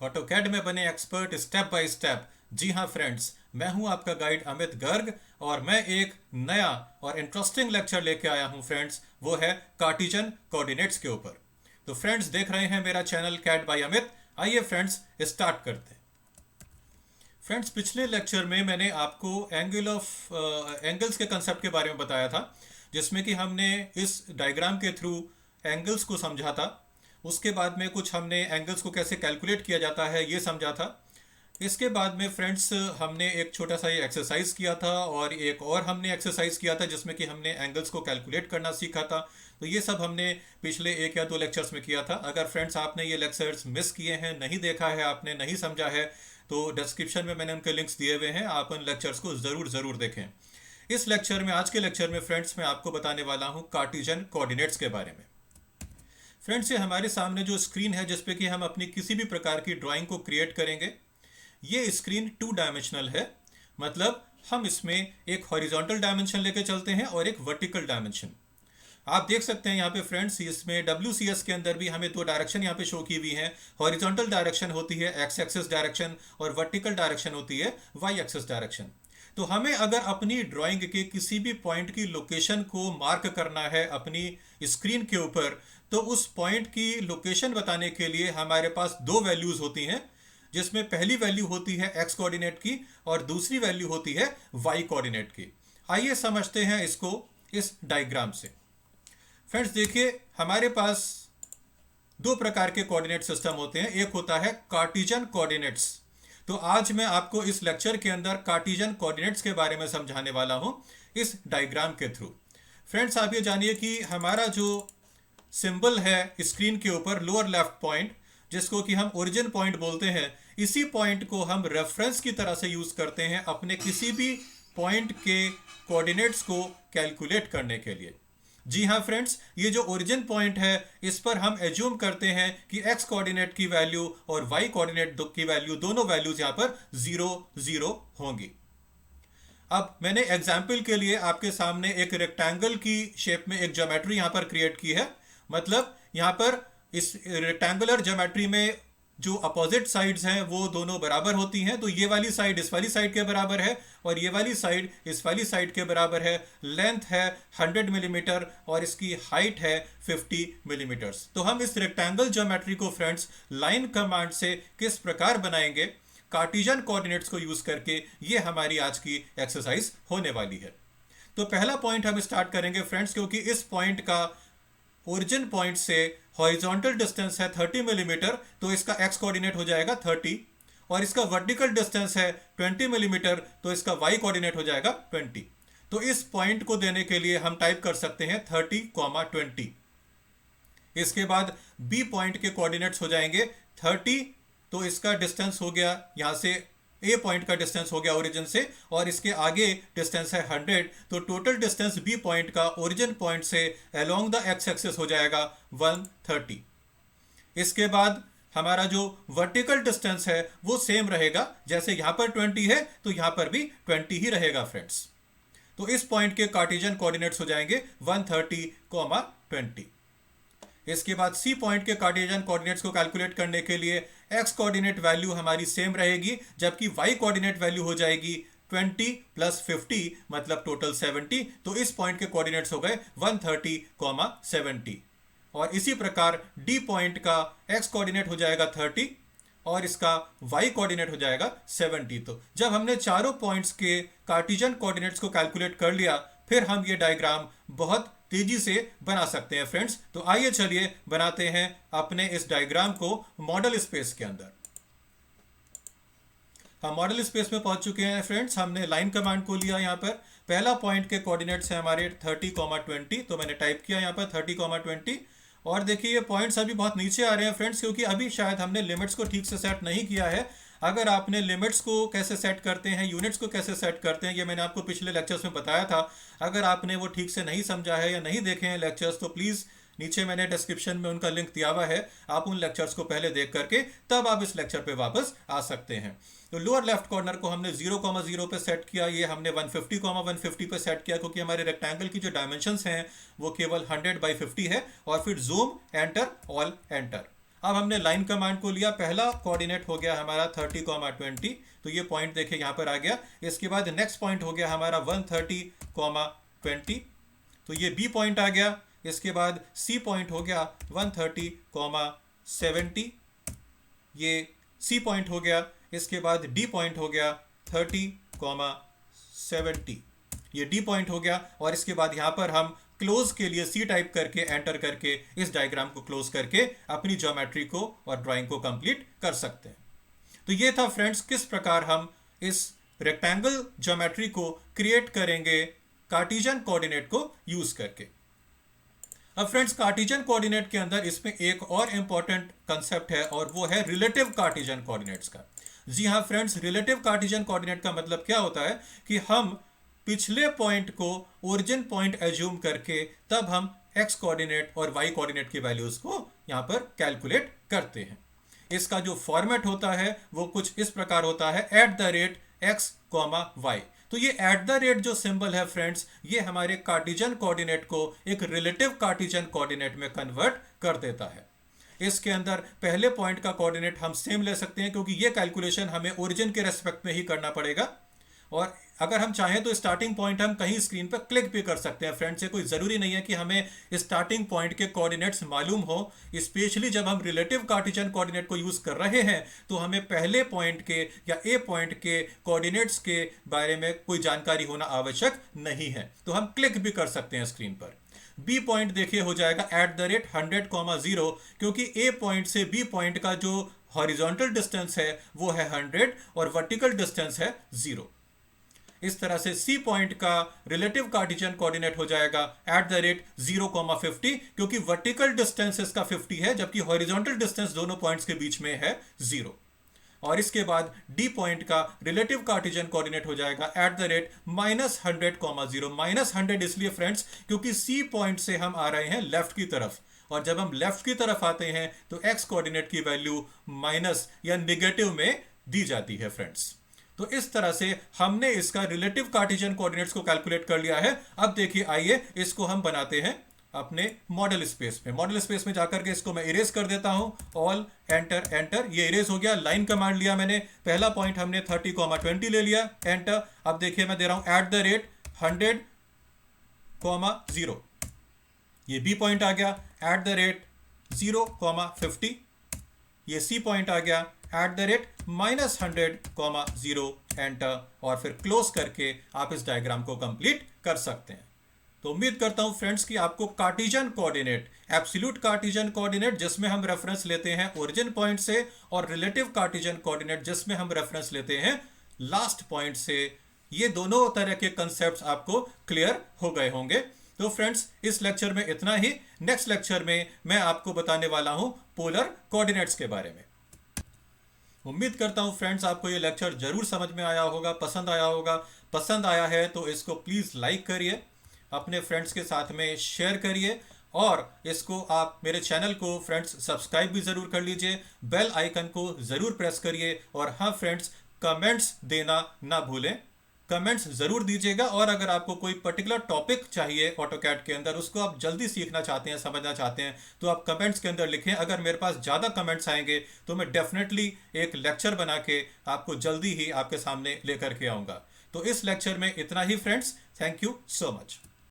AutoCAD में बने expert step by step. जी हाँ फ्रेंड्स, मैं हूं आपका गाइड अमित गर्ग और मैं एक नया और इंटरेस्टिंग लेक्चर लेके आया हूं फ्रेंड्स। वो है कार्टिजन कोऑर्डिनेट्स के ऊपर। तो फ्रेंड्स देख रहे हैं मेरा चैनल कैट बाय अमित। आइए फ्रेंड्स स्टार्ट करते हैं। फ्रेंड्स पिछले लेक्चर में मैंने आपको एंगल्स के कंसेप्ट के बारे में बताया था, जिसमें कि हमने इस डायग्राम के थ्रू एंगल्स को समझा था। उसके बाद में कुछ हमने एंगल्स को कैसे कैलकुलेट किया जाता है ये समझा था। इसके बाद में फ्रेंड्स हमने एक छोटा सा ये एक्सरसाइज किया था और एक और हमने एक्सरसाइज किया था जिसमें कि हमने एंगल्स को कैलकुलेट करना सीखा था। तो ये सब हमने पिछले 1 या 2 लेक्चर्स में किया था। अगर फ्रेंड्स आपने ये लेक्चर्स मिस किए हैं, नहीं देखा है आपने, नहीं समझा है, तो डिस्क्रिप्शन में मैंने उनके लिंक्स दिए हुए हैं, आप उन लेक्चर्स को ज़रूर देखें। इस लेक्चर में, आज के लेक्चर में फ्रेंड्स मैं आपको बताने वाला हूँ कार्टिजन कोऑर्डिनेट्स के बारे में। फ्रेंड्स ये हमारे सामने जो स्क्रीन है जिसपे कि हम अपनी किसी भी प्रकार की ड्राइंग को क्रिएट करेंगे, ये स्क्रीन 2 डायमेंशनल है। मतलब हम इसमें एक हॉरिजॉन्टल डायमेंशन लेके चलते हैं और एक वर्टिकल डायमेंशन। आप देख सकते हैं यहाँ पे फ्रेंड्स, इसमें WCS के अंदर भी हमें 2 डायरेक्शन यहाँ पे शो की हुई है। हॉरिजॉन्टल डायरेक्शन होती है एक्स एक्सिस डायरेक्शन और वर्टिकल डायरेक्शन होती है वाई एक्सिस डायरेक्शन। तो हमें अगर अपनी ड्राइंग के किसी भी पॉइंट की लोकेशन को मार्क करना है अपनी स्क्रीन के ऊपर, तो उस पॉइंट की लोकेशन बताने के लिए हमारे पास 2 वैल्यूज होती हैं, जिसमें पहली वैल्यू होती है एक्स कोऑर्डिनेट की और दूसरी वैल्यू होती है वाई कोऑर्डिनेट की। आइए समझते हैं इसको इस डायग्राम से। फ्रेंड्स देखिए, हमारे पास 2 प्रकार के कोऑर्डिनेट सिस्टम होते हैं। एक होता है कार्टिजन कोऑर्डिनेट्स। तो आज मैं आपको इस लेक्चर के अंदर कार्टिजन कोऑर्डिनेट्स के बारे में समझाने वाला हूं इस डायग्राम के थ्रू। फ्रेंड्स आप ये जानिए कि हमारा जो सिंबल है स्क्रीन के ऊपर, लोअर लेफ्ट पॉइंट, जिसको कि हम ओरिजिन पॉइंट बोलते हैं, इसी पॉइंट को हम रेफरेंस की तरह से यूज करते हैं अपने किसी भी पॉइंट के कोऑर्डिनेट्स को कैलकुलेट करने के लिए। जी हाँ फ्रेंड्स, ये जो ओरिजिन पॉइंट है इस पर हम एज्यूम करते हैं कि एक्स कोऑर्डिनेट की वैल्यू और वाई कोऑर्डिनेट की वैल्यू, दोनों वैल्यूज यहाँ पर 0 0 होंगी। अब मैंने एग्जाम्पल के लिए आपके सामने एक रेक्टेंगल की शेप में एक ज्योमेट्री यहाँ पर क्रिएट की है। मतलब यहाँ पर इस रेक्टेंगुलर ज्योमेट्री में जो अपोजिट साइड्स हैं वो दोनों बराबर होती हैं। तो ये वाली साइड इस वाली साइड के बराबर है और ये वाली साइड इस वाली साइड के बराबर है। लेंथ है 100 मिलीमीटर और इसकी हाइट है 50 मिलीमीटर्स। तो हम इस रेक्टेंगल ज्योमेट्री को फ्रेंड्स लाइन कमांड से किस प्रकार बनाएंगे कार्टिजन कोऑर्डिनेट्स को यूज करके, ये हमारी आज की एक्सरसाइज होने वाली है। तो पहला पॉइंट हम स्टार्ट करेंगे फ्रेंड्स, क्योंकि इस पॉइंट का ओरिजिन पॉइंट से हॉरिजॉन्टल डिस्टेंस है 30 मिलीमीटर, तो इसका एक्स कोऑर्डिनेट हो जाएगा 30 और इसका वर्टिकल डिस्टेंस है 20 मिलीमीटर, तो इसका वाई कोऑर्डिनेट हो जाएगा 20। तो इस पॉइंट को देने के लिए हम टाइप कर सकते हैं 30, 20। इसके बाद बी पॉइंट के कोऑर्डिनेट्स हो जाएंगे 30, तो इसका डिस्टेंस हो गया यहाँ से, ए पॉइंट का डिस्टेंस हो गया ओरिजिन से, और इसके आगे डिस्टेंस है 100। तो टोटल डिस्टेंस बी पॉइंट का ओरिजिन पॉइंट से अलोंग द एक्स एक्सिस हो जाएगा 130। इसके बाद हमारा जो वर्टिकल डिस्टेंस है वो सेम रहेगा, जैसे यहाँ पर 20 है तो यहाँ पर भी 20 ही रहेगा फ्रेंड्स। तो इस पॉइंट के कार्टिजन कोऑर्डिनेट्स हो जाएंगे 130, 20। इसके बाद सी पॉइंट के कार्टिजन कोऑर्डिनेट्स को कैलकुलेट करने के लिए एक्स कोऑर्डिनेट वैल्यू हमारी सेम रहेगी, जबकि वाई कोऑर्डिनेट वैल्यू हो जाएगी 20 + 50, मतलब टोटल 70। तो इस पॉइंट के कोऑर्डिनेट्स हो गए 130, 70। और इसी प्रकार डी पॉइंट का एक्स कोऑर्डिनेट हो जाएगा 30 और इसका वाई कोऑर्डिनेट हो जाएगा 70। तो जब हमने चारों पॉइंट्स के कार्टिजन कोऑर्डिनेट्स को कैलकुलेट कर लिया, फिर हम ये डायग्राम बहुत तेजी से बना सकते हैं फ्रेंड्स। तो आइए चलिए बनाते हैं अपने इस डायग्राम को मॉडल स्पेस के अंदर। हम मॉडल स्पेस में पहुंच चुके हैं फ्रेंड्स। हमने लाइन कमांड को लिया। यहाँ पर पहला पॉइंट के कोऑर्डिनेट्स है हमारे 30, 20। तो मैंने टाइप किया यहाँ पर 30, 20। और देखिए ये पॉइंट्स अभी बहुत नीचे आ रहे हैं फ्रेंड्स, क्योंकि अभी शायद हमने लिमिट्स को ठीक से सेट नहीं किया है। अगर आपने लिमिट्स को कैसे सेट करते हैं, यूनिट्स को कैसे सेट करते हैं, ये मैंने आपको पिछले लेक्चर्स में बताया था। अगर आपने वो ठीक से नहीं समझा है या नहीं देखे हैं लेक्चर्स, तो प्लीज़ नीचे मैंने डिस्क्रिप्शन में उनका लिंक दिया हुआ है, आप उन लेक्चर्स को पहले देख करके तब आप इस लेक्चर पे वापस आ सकते हैं। तो लोअर लेफ्ट कॉर्नर को हमने 0,0 पे सेट किया, ये हमने 150,150 पे सेट किया, क्योंकि हमारे रेक्टेंगल की जो डायमेंशंस हैं वो केवल 100/50 है। और फिर जूम, एंटर, ऑल एंटर। अब हमने लाइन कमांड को लिया, पहला कोऑर्डिनेट हो गया हमारा 30, 20, तो ये पॉइंट देखिए यहाँ पर आ गया। इसके बाद नेक्स्ट पॉइंट हो गया हमारा 130, 20, तो ये बी पॉइंट आ गया। इसके बाद सी पॉइंट हो गया 130, 70, ये सी पॉइंट हो गया। इसके बाद डी पॉइंट हो गया 30, 70, ये डी पॉइंट हो गया। और इसके बाद यहाँ पर हम क्लोज के लिए सी टाइप करके एंटर करके इस डायग्राम को क्लोज करके अपनी ज्योमेट्री को और ड्राइंग को कंप्लीट कर सकते हैं। तो ये था फ्रेंड्स किस प्रकार हम इस रेक्टेंगल ज्योमेट्री को क्रिएट करेंगे कार्टेशियन कोऑर्डिनेट को यूज करके। अब फ्रेंड्स कार्टेशियन कोऑर्डिनेट के अंदर इसमें एक और इंपॉर्टेंट कंसेप्ट है और वो है रिलेटिव कार्टेशियन कोऑर्डिनेट्स का। जी हाँ फ्रेंड्स, रिलेटिव कार्टेशियन कोऑर्डिनेट का मतलब क्या होता है कि हम पिछले पॉइंट को ओरिजिन पॉइंट एज्यूम करके तब हम एक्स कोऑर्डिनेट और वाई कोऑर्डिनेट की वैल्यूज को यहां पर कैलकुलेट करते हैं। इसका जो फॉर्मेट होता है वो कुछ इस प्रकार होता है, @x, y। तो ये @ जो सिंबल है फ्रेंड्स, ये हमारे कार्टेशियन कोऑर्डिनेट को एक रिलेटिव कार्टेशियन कोऑर्डिनेट में कन्वर्ट कर देता है। इसके अंदर पहले पॉइंट का कोऑर्डिनेट हम सेम ले सकते हैं क्योंकि ये कैलकुलेशन हमें ओरिजिन के रेस्पेक्ट में ही करना पड़ेगा। और अगर हम चाहें तो स्टार्टिंग पॉइंट हम कहीं स्क्रीन पर क्लिक भी कर सकते हैं फ्रेंड्स। ये कोई ज़रूरी नहीं है कि हमें स्टार्टिंग पॉइंट के कोऑर्डिनेट्स मालूम हो। स्पेशली जब हम रिलेटिव कार्टेशियन कोऑर्डिनेट को यूज़ कर रहे हैं तो हमें पहले पॉइंट के या ए पॉइंट के कोऑर्डिनेट्स के बारे में कोई जानकारी होना आवश्यक नहीं है, तो हम क्लिक भी कर सकते हैं स्क्रीन पर। बी पॉइंट देखिए हो जाएगा @100, 0, क्योंकि ए पॉइंट से बी पॉइंट का जो हॉरिजॉन्टल डिस्टेंस है वो है 100 और वर्टिकल डिस्टेंस है 0। इस तरह से सी पॉइंट का रिलेटिव कार्टेशियन कोऑर्डिनेट हो जाएगा @0, 50, क्योंकि वर्टिकल डिस्टेंस इसका 50 है जबकि हॉरिजॉन्टल डिस्टेंस दोनों पॉइंट्स के बीच में है 0। और इसके बाद डी पॉइंट का रिलेटिव कार्टेशियन कोऑर्डिनेट हो जाएगा @-100, 100 इसलिए फ्रेंड्स क्योंकि सी पॉइंट से हम आ रहे हैं लेफ्ट की तरफ, और जब हम लेफ्ट की तरफ आते हैं तो एक्स कोऑर्डिनेट की वैल्यू माइनस या निगेटिव में दी जाती है फ्रेंड्स। तो इस तरह से हमने इसका रिलेटिव कार्टेशियन कोऑर्डिनेट्स को कैलकुलेट कर लिया है। अब देखिए, आइए इसको हम बनाते हैं अपने मॉडल स्पेस में। मॉडल स्पेस में जाकर के इसको मैं इरेज कर देता हूं, ऑल एंटर एंटर, ये इरेज हो गया। लाइन कमांड लिया मैंने, पहला पॉइंट हमने 30, 20 ले लिया, एंटर। अब देखिए मैं दे रहा हूं @100, 0, ये बी पॉइंट आ गया, @0, 50, ये सी पॉइंट आ गया, @-100, 0, एंटर। और फिर क्लोज करके आप इस डायग्राम को कंप्लीट कर सकते हैं। तो उम्मीद करता हूं फ्रेंड्स कि आपको Cartesian coordinate, absolute Cartesian coordinate जिसमें हम रेफरेंस लेते हैं ओरिजिन पॉइंट से, और रिलेटिव कार्टेशियन कोऑर्डिनेट जिसमें हम रेफरेंस लेते हैं लास्ट पॉइंट से, ये दोनों तरह के कंसेप्ट आपको क्लियर हो गए होंगे। तो फ्रेंड्स इस लेक्चर में इतना ही। नेक्स्ट लेक्चर में मैं आपको बताने वाला हूं पोलर कोऑर्डिनेट्स के बारे में। उम्मीद करता हूं फ्रेंड्स आपको ये लेक्चर जरूर समझ में आया होगा, पसंद आया होगा। पसंद आया है तो इसको प्लीज़ लाइक करिए, अपने फ्रेंड्स के साथ में शेयर करिए, और इसको आप मेरे चैनल को फ्रेंड्स सब्सक्राइब भी ज़रूर कर लीजिए, बेल आइकन को ज़रूर प्रेस करिए। और हाँ फ्रेंड्स, कमेंट्स देना ना भूलें, कमेंट्स ज़रूर दीजिएगा। और अगर आपको कोई पर्टिकुलर टॉपिक चाहिए ऑटोकैड के अंदर, उसको आप जल्दी सीखना चाहते हैं, समझना चाहते हैं, तो आप कमेंट्स के अंदर लिखें। अगर मेरे पास ज़्यादा कमेंट्स आएंगे तो मैं डेफिनेटली एक लेक्चर बना के आपको जल्दी ही आपके सामने लेकर के आऊँगा। तो इस लेक्चर में इतना ही friends. Thank you so much.